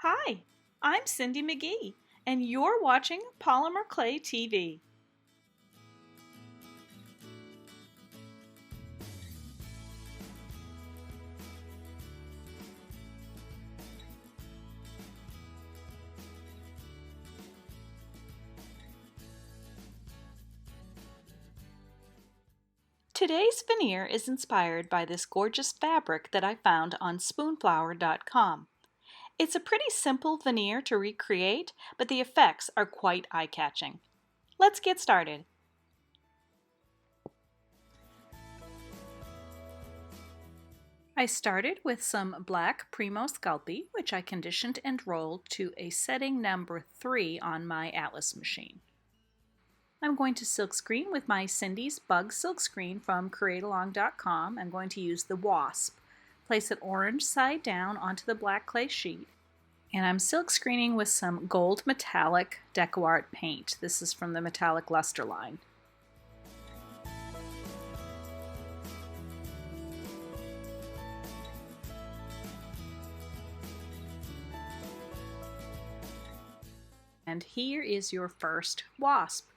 Hi, I'm Cindi McGee, and you're watching Polymer Clay TV. Today's veneer is inspired by this gorgeous fabric that I found on spoonflower.com. It's a pretty simple veneer to recreate, but the effects are quite eye-catching. Let's get started. I started with some black Primo Sculpey, which I conditioned and rolled to a setting number 3 on my Atlas machine. I'm going to silkscreen with my Cindy's Bug Silkscreen from CreateAlong.com. I'm going to use the Wasp. Place it orange side down onto the black clay sheet. And I'm silkscreening with some gold metallic Deco Art paint. This is from the Metallic Luster line. And here is your first wasp.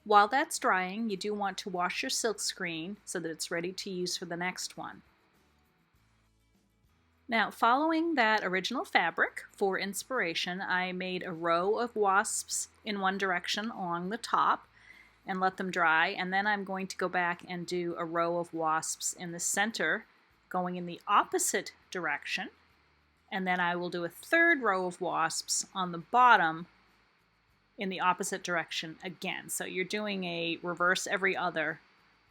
While that's drying, you do want to wash your silkscreen so that it's ready to use for the next one. Now, following that original fabric for inspiration, I made a row of wasps in one direction along the top and let them dry, and then I'm going to go back and do a row of wasps in the center going in the opposite direction, and then I will do a third row of wasps on the bottom in the opposite direction again. So you're doing a reverse every other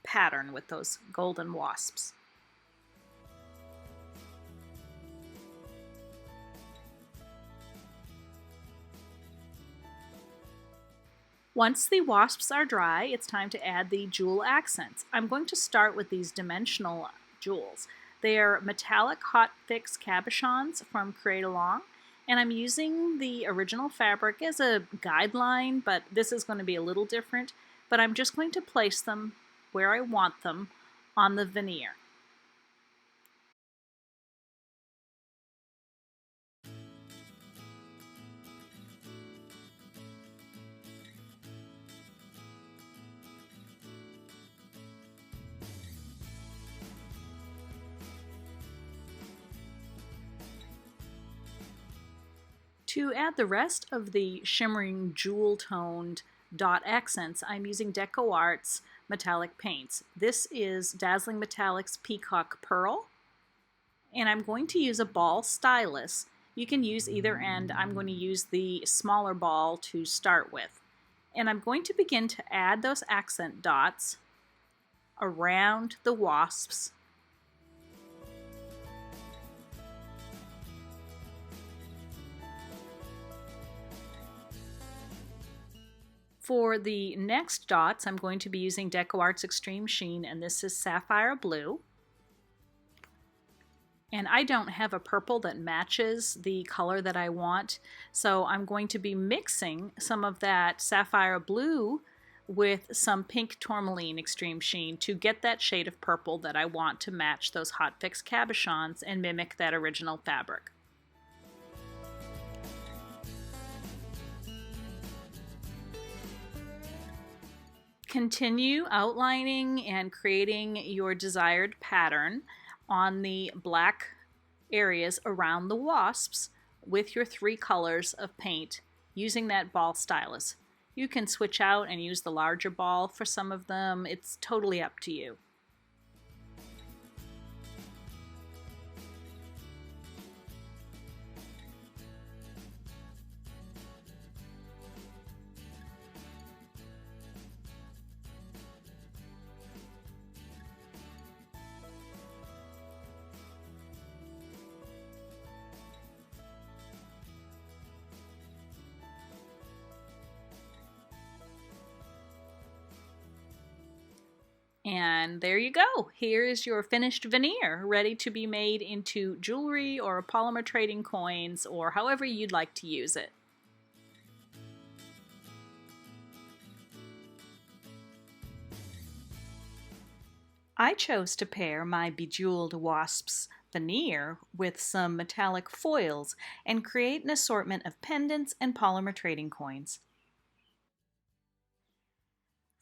pattern with those golden wasps. Once the wasps are dry, it's time to add the jewel accents. I'm going to start with these dimensional jewels. They are metallic hot fix cabochons from Create Along, and I'm using the original fabric as a guideline, but this is going to be a little different. But I'm just going to place them where I want them on the veneer. To add the rest of the shimmering jewel-toned dot accents, I'm using Deco Art's metallic paints. This is Dazzling Metallics Peacock Pearl, and I'm going to use a ball stylus. You can use either end. I'm going to use the smaller ball to start with. And I'm going to begin to add those accent dots around the wasps. For the next dots, I'm going to be using Deco Art's Extreme Sheen, and this is Sapphire Blue. And I don't have a purple that matches the color that I want, so I'm going to be mixing some of that Sapphire Blue with some pink tourmaline Extreme Sheen to get that shade of purple that I want to match those hot fix cabochons and mimic that original fabric. Continue outlining and creating your desired pattern on the black areas around the wasps with your 3 colors of paint using that ball stylus. You can switch out and use the larger ball for some of them. It's totally up to you. And there you go. Here is your finished veneer, ready to be made into jewelry or polymer trading coins or however you'd like to use it. I chose to pair my Bejeweled Wasps veneer with some metallic foils and create an assortment of pendants and polymer trading coins.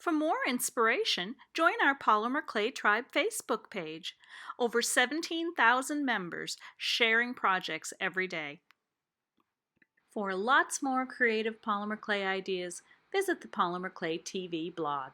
For more inspiration, join our Polymer Clay Tribe Facebook page. Over 17,000 members sharing projects every day. For lots more creative polymer clay ideas, visit the Polymer Clay TV blog.